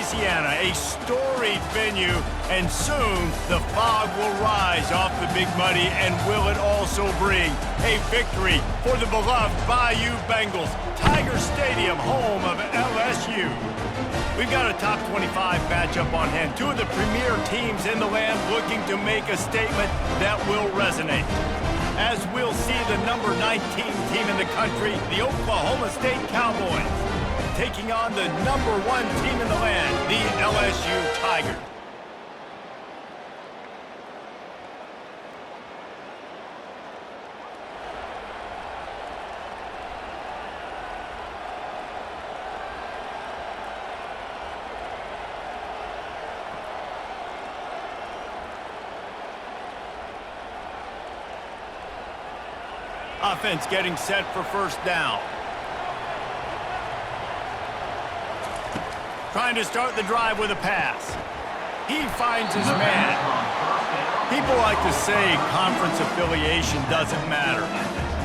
Louisiana, a storied venue, and soon the fog will rise off the Big Muddy, and will it also bring a victory for the beloved Bayou Bengals, Tiger Stadium, home of LSU. We've got a top 25 matchup on hand. Two of the premier teams in the land looking to make a statement that will resonate. As we'll see the number 19 team in the country, the Oklahoma State Cowboys, taking on the number 1 team in the land, the LSU Tigers. Offense getting set for first down. Trying to start the drive with a pass. He finds his man. People like to say conference affiliation doesn't matter.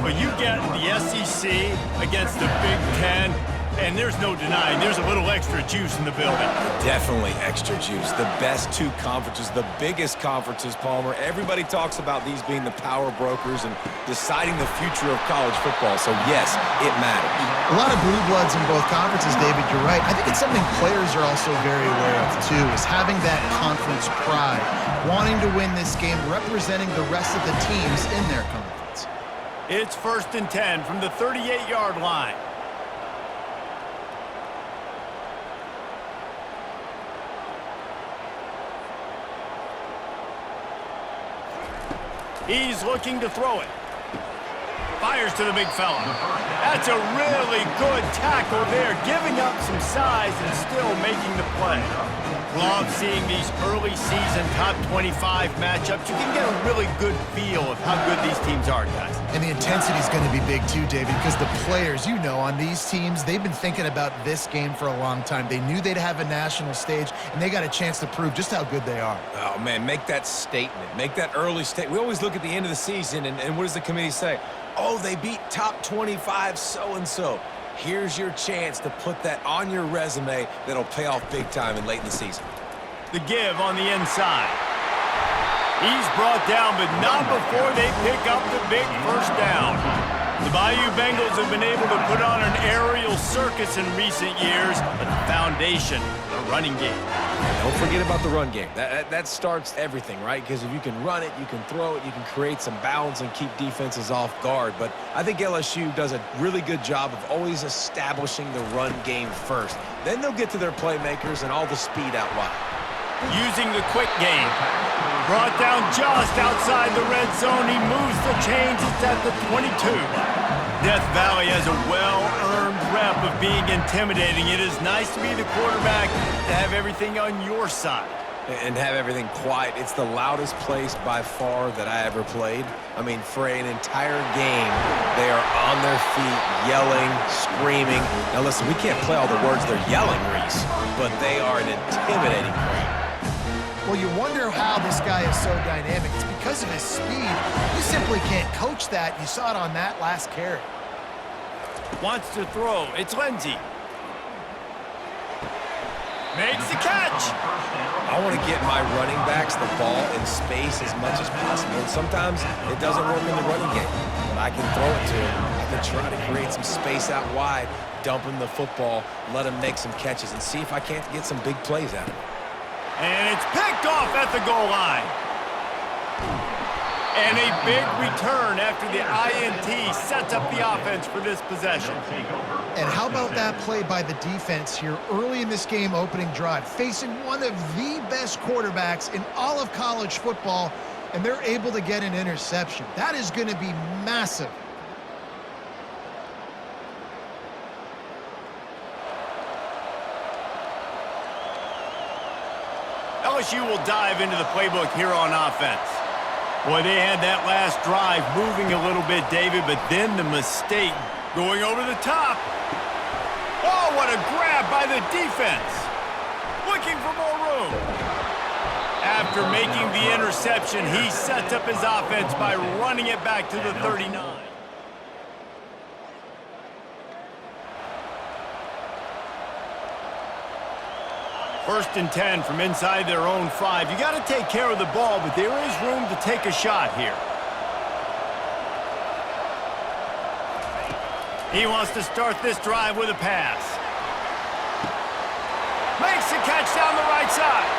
But you get the SEC against the Big Ten, and there's no denying there's a little extra juice in the building. Definitely extra juice. The best two conferences, the biggest conferences, Palmer. Everybody talks about these being the power brokers and deciding the future of college football. So, yes, it matters. A lot of blue bloods in both conferences, David. You're right. I think it's something players are also very aware of, too, is having that conference pride, wanting to win this game, representing the rest of the teams in their conference. It's 1st and 10 from the 38-yard line. He's looking to throw it. Fires to the big fella. That's a really good tackle there, giving up some size and still making the play. Love seeing these early season top 25 matchups. You can get a really good feel of how good these teams are, guys. And the intensity is going to be big too, David, because the players, you know, on these teams, they've been thinking about this game for a long time. They knew they'd have a national stage, and they got a chance to prove just how good they are. Oh, man, make that statement. Make that early statement. We always look at the end of the season, and what does the committee say? Oh, they beat top 25 so-and-so. Here's your chance to put that on your resume that'll pay off big time and late in the season. The give on the inside. He's brought down, but not before they pick up the big first down. The Bayou Bengals have been able to put on an aerial circus in recent years, but the foundation, the running game. Don't forget about the run game. That starts everything, right? Because if you can run it, you can throw it, you can create some balance and keep defenses off guard. But I think LSU does a really good job of always establishing the run game first. Then they'll get to their playmakers and all the speed out wide. Using the quick game. Brought down just outside the red zone. He moves the chains. It's at the 22. Death Valley has a well-earned rep of being intimidating. It is nice to be the quarterback, to have everything on your side. And have everything quiet. It's the loudest place by far that I ever played. I mean, for an entire game, they are on their feet, yelling, screaming. Now listen, we can't play all the words they're yelling, Reese, but they are an intimidating crowd. Well, you wonder how this guy is so dynamic. It's because of his speed. You simply can't coach that. You saw it on that last carry. Wants to throw. It's Lindsey. Makes the catch. I want to get my running backs the ball in space as much as possible. And sometimes it doesn't work in the running game. But I can throw it to him. I can try to create some space out wide, dump him the football, let him make some catches, and see if I can't get some big plays out of him. And it's picked off at the goal line. And a big return after the INT sets up the offense for this possession. And how about that play by the defense here early in this game opening drive, facing one of the best quarterbacks in all of college football, and they're able to get an interception. That is going to be massive. LSU will dive into the playbook here on offense. Boy, they had that last drive moving a little bit, David, but then the mistake going over the top. Oh, what a grab by the defense. Looking for more room. After making the interception, he sets up his offense by running it back to the 39. First and 10 from inside their own 5. You got to take care of the ball, but there is room to take a shot here. He wants to start this drive with a pass. Makes the catch down the right side.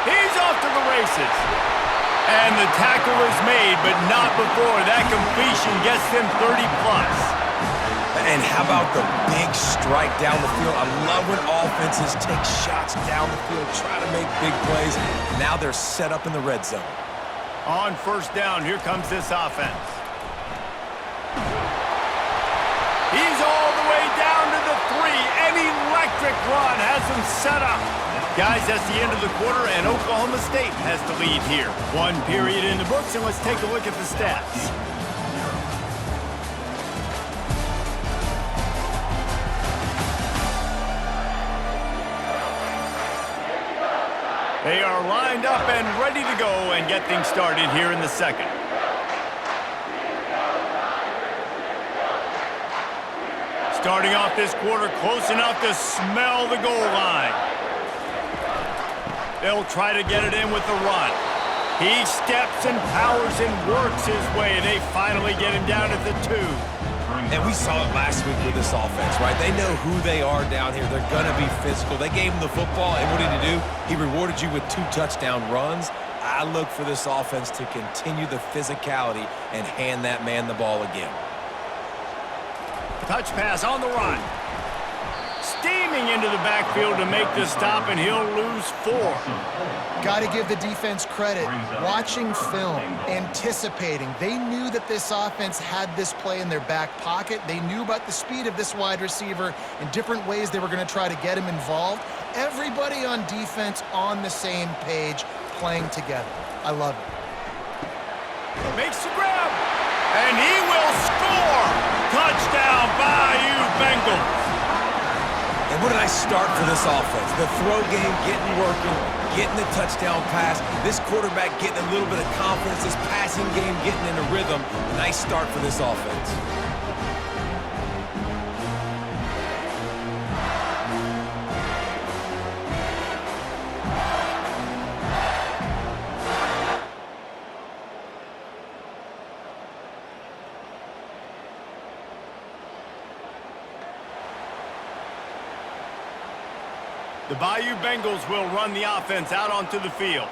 He's off to the races. And the tackle is made, but not before that completion gets them 30+. And how about the big strike down the field? I love when offenses take shots down the field, try to make big plays. Now they're set up in the red zone. On first down, here comes this offense. He's all the way down to the 3. An electric run has him set up. Guys, that's the end of the quarter, and Oklahoma State has the lead here. 1 period in the books, and let's take a look at the stats. They are lined up and ready to go and get things started here in the second. Starting off this quarter close enough to smell the goal line. They'll try to get it in with the run. He steps and powers and works his way. They finally get him down at the 2. And we saw it last week with this offense, right? They know who they are down here. They're going to be physical. They gave him the football, and what did he do? He rewarded you with 2 touchdown runs. I look for this offense to continue the physicality and hand that man the ball again. Touch pass on the run. Steaming into the backfield to make the stop, and he'll lose 4. Got to give the defense credit. Watching film, anticipating. They knew that this offense had this play in their back pocket. They knew about the speed of this wide receiver and different ways they were going to try to get him involved. Everybody on defense on the same page, playing together. I love it. Makes the grab, and he will score. Touchdown, Bayou Bengals. And what a nice start for this offense. The throw game getting working, getting the touchdown pass. This quarterback getting a little bit of confidence. This passing game getting in a rhythm. Nice start for this offense. The Bayou Bengals will run the offense out onto the field.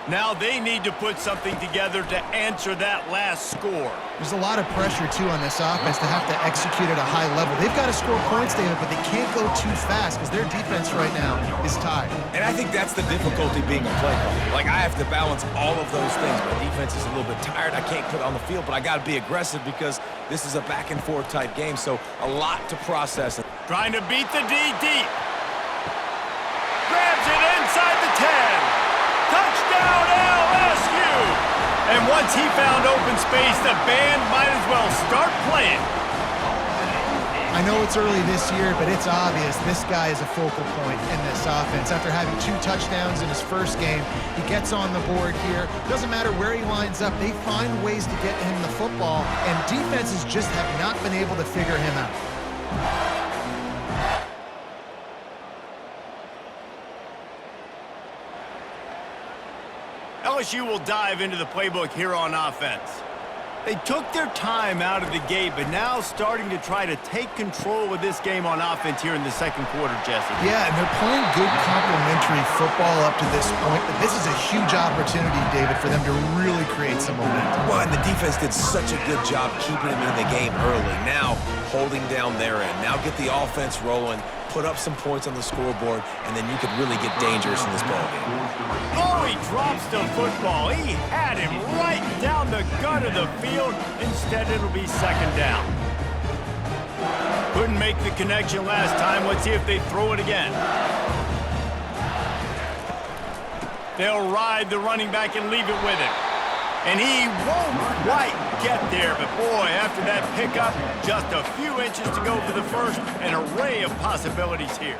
Now they need to put something together to answer that last score. There's a lot of pressure, too, on this offense to have to execute at a high level. They've got to score points, David, but they can't go too fast because their defense right now is tired. And I think that's the difficulty being a play caller. Like, I have to balance all of those things. My defense is a little bit tired. I can't put it on the field, but I got to be aggressive because this is a back-and-forth type game, so a lot to process. Trying to beat the D deep. Grabs it inside the 10. Touchdown LSU! And once he found open space, the band might as well start playing. I know it's early this year, but it's obvious this guy is a focal point in this offense. After having 2 touchdowns in his first game, he gets on the board here. Doesn't matter where he lines up, they find ways to get him the football, and defenses just have not been able to figure him out. LSU will dive into the playbook here on offense. They took their time out of the gate, but now starting to try to take control of this game on offense here in the second quarter, Jesse. Yeah, and they're playing good complementary football up to this point, but this is a huge opportunity, David, for them to really create some momentum. Well, and the defense did such a good job keeping him in the game early. Now, holding down their end. Now get the offense rolling, put up some points on the scoreboard, and then you could really get dangerous in this ballgame. Oh, he drops the football. He had him right down the gut of the field. Instead, it'll be second down. Couldn't make the connection last time. Let's see if they throw it again. They'll ride the running back and leave it with him. And he won't quite get there, but boy, after that pickup, just a few inches to go for the first. An array of possibilities here.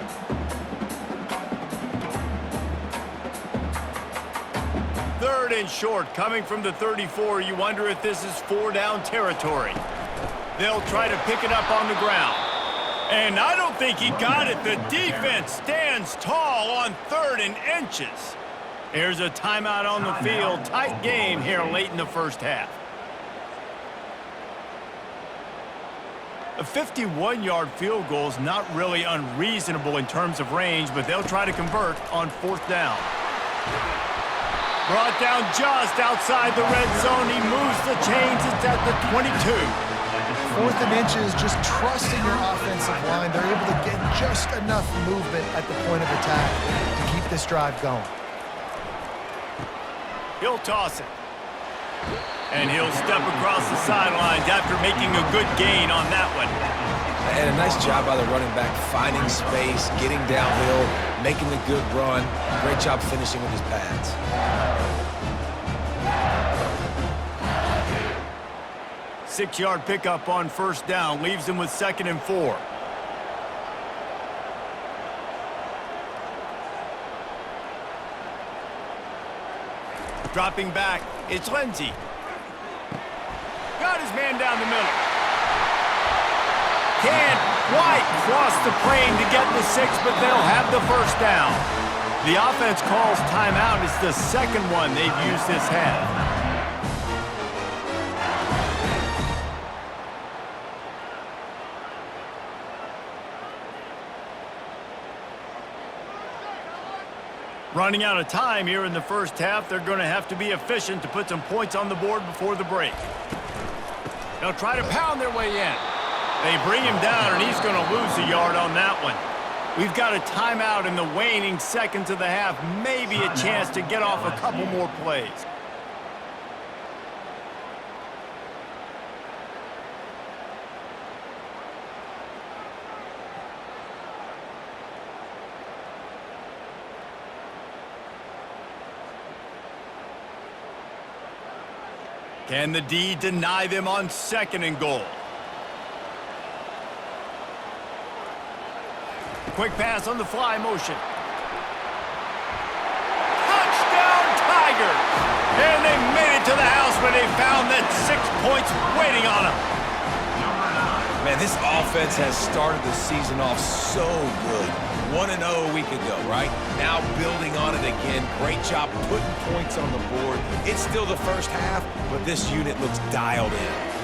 Third and short, coming from the 34. You wonder if this is 4-down territory. They'll try to pick it up on the ground. And I don't think he got it. The defense stands stands tall on 3rd and inches. Here's a timeout on the field. Tight game here late in the first half. A 51-yard field goal is not really unreasonable in terms of range, but they'll try to convert on 4th down. Brought down just outside the red zone. He moves the chains. It's at the 22. 4th and inches, just trusting your offensive line. They're able to get just enough movement at the point of attack to keep this drive going. He'll toss it. And he'll step across the sidelines after making a good gain on that one. And a nice job by the running back, finding space, getting downhill, making the good run. Great job finishing with his pads. Six-yard pickup on 1st down leaves him with 2nd and 4. Dropping back, it's Lindsey. Got his man down the middle. Can't quite cross the plane to get the 6, but they'll have the 1st down. The offense calls timeout. It's the 2nd one they've used this half. Running out of time here in the first half. They're going to have to be efficient to put some points on the board before the break. They'll try to pound their way in. They bring him down, and he's going to lose a yard on that one. We've got a timeout in the waning seconds of the half. Maybe a chance to get off a couple more plays. Can the D deny them on 2nd and goal? Quick pass on the fly motion. Touchdown Tigers! And they made it to the house where they found that 6 points waiting on them. Man, this offense has started the season off so good. 1-0 a week ago, right? Now building on it again. Great job putting points on the board. It's still the first half, but this unit looks dialed in.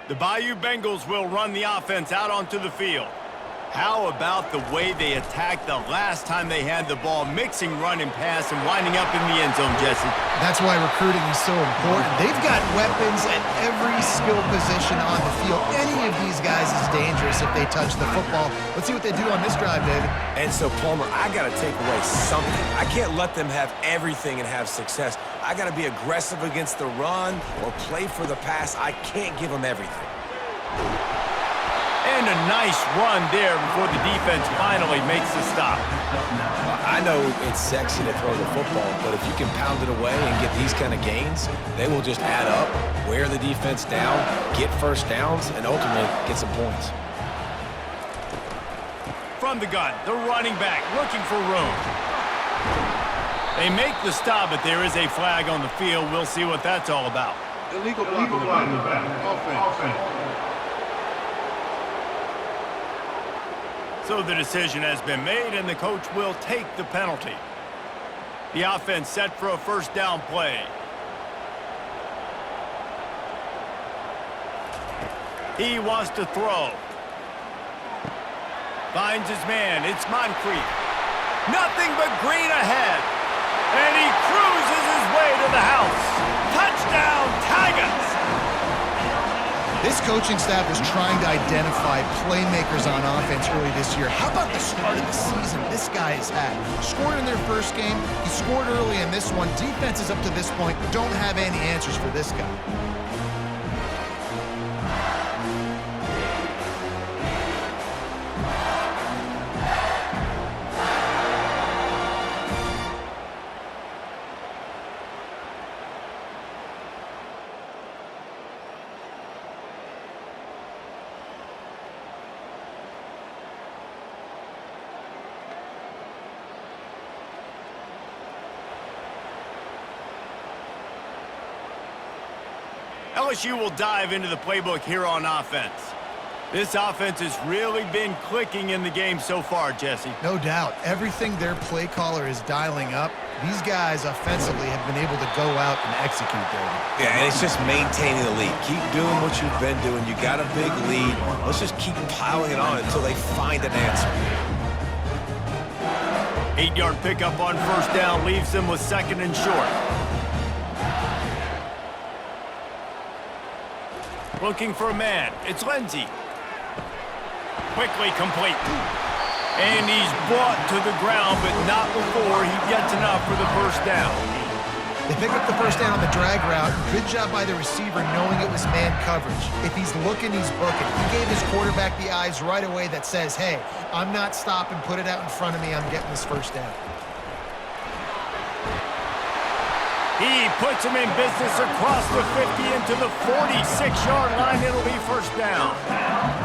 The Bayou Bengals will run the offense out onto the field. How about the way they attacked the last time they had the ball, mixing run and pass and winding up in the end zone, Jesse? That's why recruiting is so important. They've got weapons at every skill position on the field. Any of these guys is dangerous if they touch the football. Let's see what they do on this drive, David. And so, Palmer, I got to take away something. I can't let them have everything and have success. I got to be aggressive against the run or play for the pass. I can't give them everything. And a nice run there before the defense finally makes the stop. I know it's sexy to throw the football, but if you can pound it away and get these kind of gains, they will just add up, wear the defense down, get first downs, and ultimately get some points. From from the gun. The running back looking for room. They make the stop, but there is a flag on the field. We'll see what that's all about. Illegal block in the back. Offense. So the decision has been made, and the coach will take the penalty. The offense set for a first down play. He wants to throw. Finds his man. It's Moncrief. Nothing but green ahead. And he cruises his way to the house. Touchdown, Tigers! This coaching staff is trying to identify playmakers on offense early this year. How about the start of the season this guy has had? Scored in their first game. He scored early in this one. Defenses up to this point don't have any answers for this guy. LSU will dive into the playbook here on offense. This offense has really been clicking in the game so far, Jesse. No doubt. Everything their play caller is dialing up, these guys offensively have been able to go out and execute, David. Yeah, and it's just maintaining the lead. Keep doing what you've been doing. You got a big lead. Let's just keep piling it on until they find an answer. 8-yard pickup on first down leaves them with second and short. Looking for a man. It's Lindsey. Quickly complete. And he's brought to the ground, but not before he gets enough for the first down. They pick up the first down on the drag route. Good job by the receiver knowing it was man coverage. If he's looking, he's booking. He gave his quarterback the eyes right away that says, hey, I'm not stopping. Put it out in front of me. I'm getting this first down. He puts him in business across the 50 into the 46-yard line. It'll be first down.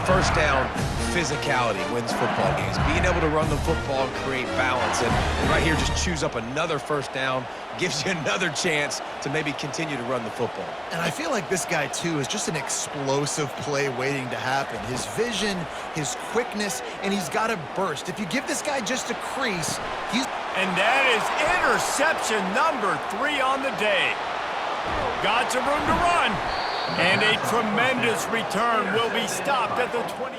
First down, physicality wins football games. Being able to run the football and create balance. And right here, just choose up another first down, gives you another chance to maybe continue to run the football. And I feel like this guy, too, is just an explosive play waiting to happen. His vision, his quickness, and he's got a burst. If you give this guy just a crease, he's... And that is interception number 3 on the day. Got some room to run. And a tremendous return will be stopped at the 28.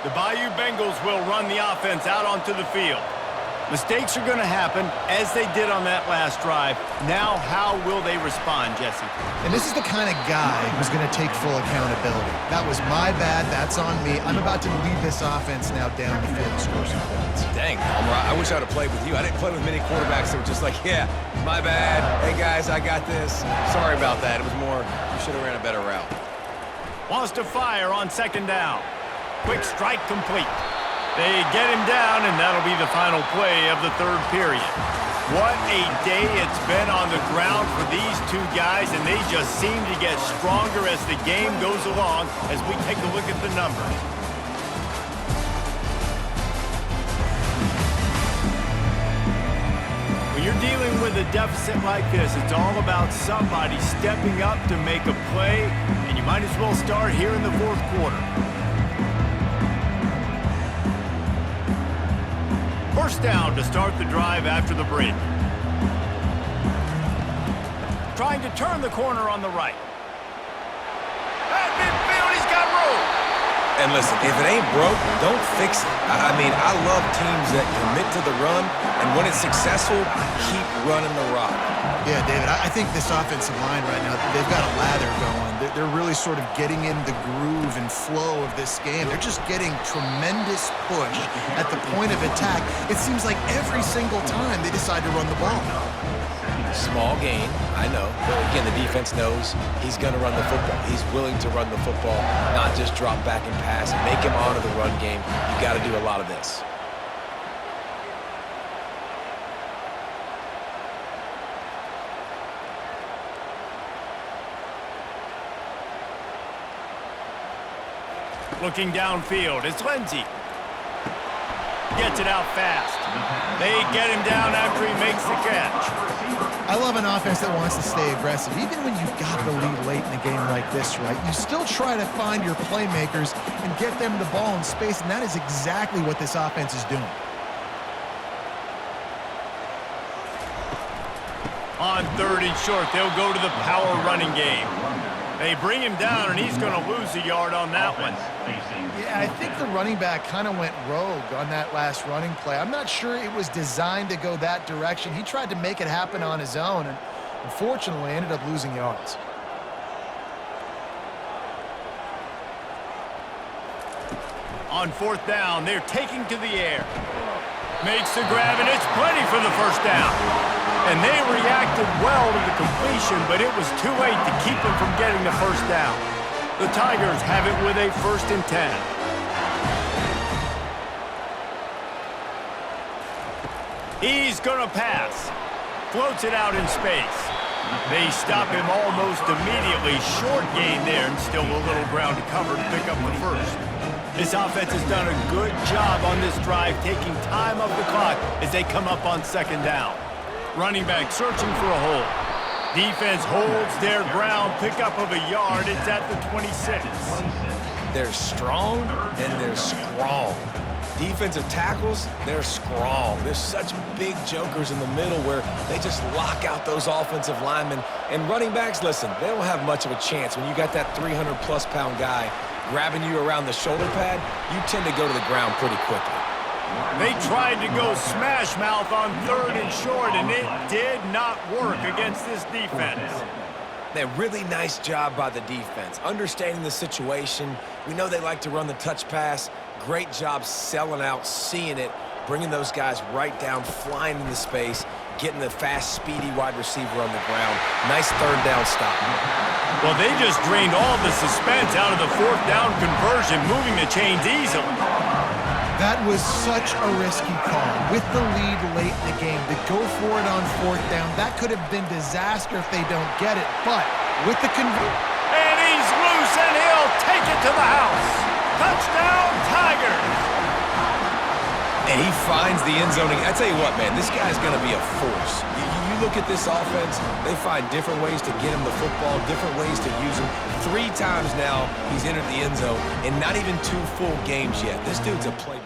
The Bayou Bengals will run the offense out onto the field. Mistakes are going to happen, as they did on that last drive. Now, how will they respond, Jesse? And this is the kind of guy who's going to take full accountability. That was my bad. That's on me. I'm about to lead this offense now down the field and score some points. Dang, Palmer, I wish I would have played with you. I didn't play with many quarterbacks that were just like, yeah, my bad. Hey, guys, I got this. Sorry about that. It was more, you should have ran a better route. Wants to fire on second down. Quick strike complete. They get him down, and that'll be the final play of the third period. What a day it's been on the ground for these two guys, and they just seem to get stronger as the game goes along as we take a look at the numbers. When you're dealing with a deficit like this, it's all about somebody stepping up to make a play, and you might as well start here in the fourth quarter. First down to start the drive after the break. Trying to turn the corner on the right. At midfield, he's got room. And listen, if it ain't broke, don't fix it. I mean, I love teams that commit to the run, and when it's successful, keep running the rock. Yeah, David, I think this offensive line right now, they've got a lather going. They're really sort of getting in the groove and flow of this game. They're just getting tremendous push at the point of attack. It seems like every single time they decide to run the ball. Small gain, I know. But again, the defense knows he's going to run the football. He's willing to run the football, not just drop back and pass. Make him honor the run game. You got to do a lot of this. Looking downfield, it's Lindsey. Gets it out fast. They get him down after he makes the catch. I love an offense that wants to stay aggressive. Even when you've got the lead late in a game like this, right, you still try to find your playmakers and get them the ball in space, and that is exactly what this offense is doing. On 3rd and short, they'll go to the power running game. They bring him down, and he's going to lose a yard on that one. Yeah, I think the running back kind of went rogue on that last running play. I'm not sure it was designed to go that direction. He tried to make it happen on his own, and unfortunately ended up losing yards. On 4th down, they're taking to the air. Makes the grab, and it's plenty for the first down. And they reacted well to the completion, but it was too late to keep him from getting the first down. The Tigers have it with a 1st and 10. He's going to pass. Floats it out in space. They stop him almost immediately. Short gain there, and still a little ground to cover to pick up the first. This offense has done a good job on this drive, taking time off the clock as they come up on 2nd down. Running back searching for a hole. Defense holds their ground, pickup of a yard. It's at the 26. They're strong and they're strong. Defensive tackles, they're strong. There's such big jokers in the middle where they just lock out those offensive linemen. And running backs, listen, they don't have much of a chance. When you got that 300-plus pound guy grabbing you around the shoulder pad, you tend to go to the ground pretty quickly. They tried to go smash mouth on 3rd and short, and it did not work against this defense. A really nice job by the defense, understanding the situation. We know they like to run the touch pass. Great job selling out, seeing it, bringing those guys right down, flying into space, getting the fast, speedy wide receiver on the ground. Nice 3rd down stop. Well, they just drained all the suspense out of the 4th down conversion, moving the chains easily. That was such a risky call. With the lead late in the game, to go for it on 4th down, that could have been disaster if they don't get it. But with the and he's loose, and he'll take it to the house. Touchdown, Tigers! And he finds the end zone. I tell you what, man, this guy's going to be a force. You look at this offense, they find different ways to get him the football, different ways to use him. 3 times now he's entered the end zone, and not even 2 full games yet. This dude's a playmaker.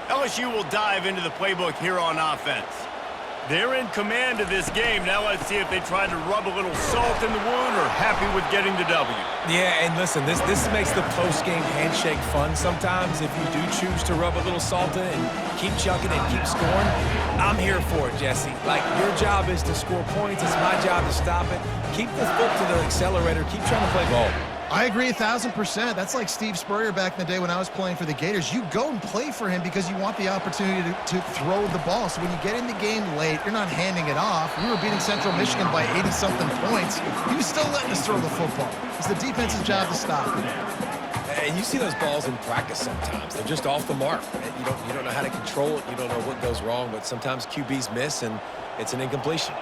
LSU will dive into the playbook here on offense. They're in command of this game. Now let's see if they try to rub a little salt in the wound or happy with getting the W. Yeah, and listen, this makes the post-game handshake fun sometimes. If you do choose to rub a little salt in and keep chucking and keep scoring, I'm here for it, Jesse. Like, your job is to score points. It's my job to stop it. Keep the foot to the accelerator. Keep trying to play ball. I agree 1,000%. That's like Steve Spurrier back in the day when I was playing for the Gators. You go and play for him because you want the opportunity to throw the ball. So when you get in the game late, you're not handing it off. We were beating Central Michigan by 80-something points. He was still letting us throw the football. It's the defense's job to stop it. And you see those balls in practice sometimes. They're just off the mark. You don't know how to control it. You don't know what goes wrong, but sometimes QBs miss, and it's an incompletion.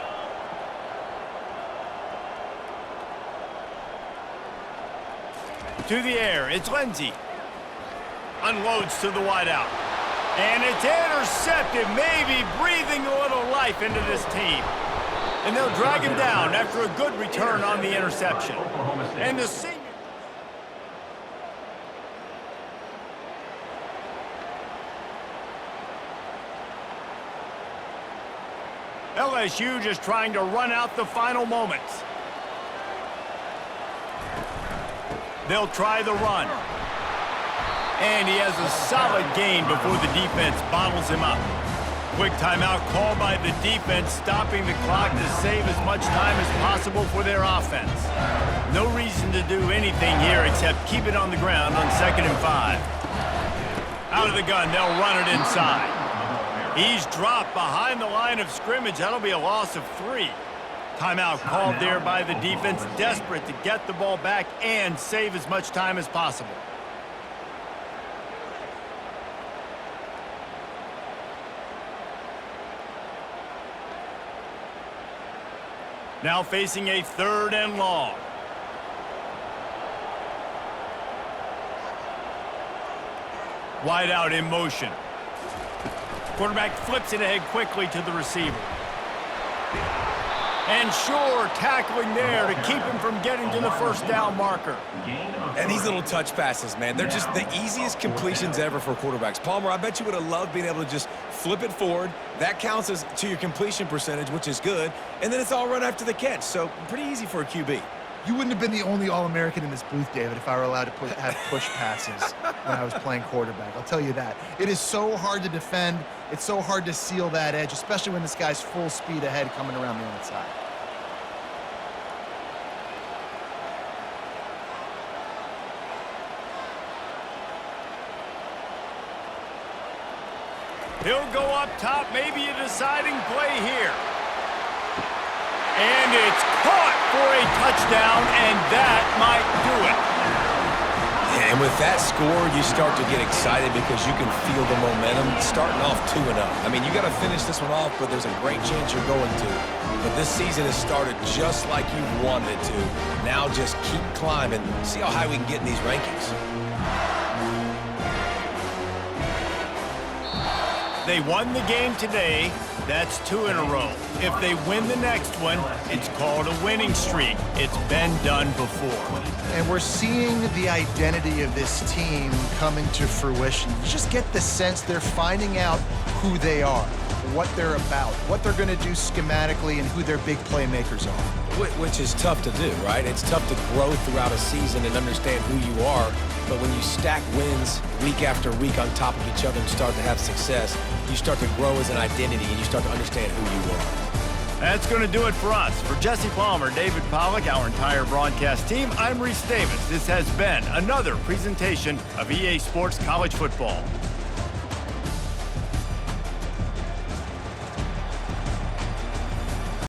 To the air, it's Lindsey. Unloads to the wideout. And it's intercepted, maybe breathing a little life into this team. And they'll drag him down after a good return on the interception. And the senior... LSU just trying to run out the final moments. They'll try the run. And he has a solid gain before the defense bottles him up. Quick timeout called by the defense, stopping the clock to save as much time as possible for their offense. No reason to do anything here except keep it on the ground on 2nd and 5. Out of the gun, they'll run it inside. He's dropped behind the line of scrimmage. That'll be a loss of 3. Timeout called there by the defense, desperate to get the ball back and save as much time as possible. Now facing a 3rd and long. Wide out in motion. Quarterback flips it ahead quickly to the receiver. And sure, tackling there to keep him from getting to the 1st down marker. And these little touch passes, man, they're just the easiest completions ever for quarterbacks. Palmer, I bet you would have loved being able to just flip it forward. That counts as to your completion percentage, which is good. And then it's all run after the catch, so pretty easy for a QB. You wouldn't have been the only All-American in this booth, David, if I were allowed to have push passes when I was playing quarterback. I'll tell you that. It is so hard to defend. It's so hard to seal that edge, especially when this guy's full speed ahead coming around the outside. He'll go up top, maybe a deciding play here. And it's caught for a touchdown, and that might do it. Yeah, and with that score, you start to get excited because you can feel the momentum starting off 2-0. I mean, you got to finish this one off, but there's a great chance you're going to. But this season has started just like you wanted it to. Now just keep climbing. See how high we can get in these rankings. They won the game today. That's 2 in a row. If they win the next one, it's called a winning streak. It's been done before. And we're seeing the identity of this team coming to fruition. You just get the sense they're finding out who they are, what they're about, what they're going to do schematically, and who their big playmakers are. Which is tough to do, right? It's tough to grow throughout a season and understand who you are. But when you stack wins week after week on top of each other and start to have success, you start to grow as an identity and you start to understand who you are. That's going to do it for us. For Jesse Palmer, David Pollack, our entire broadcast team, I'm Reese Davis. This has been another presentation of EA Sports College Football.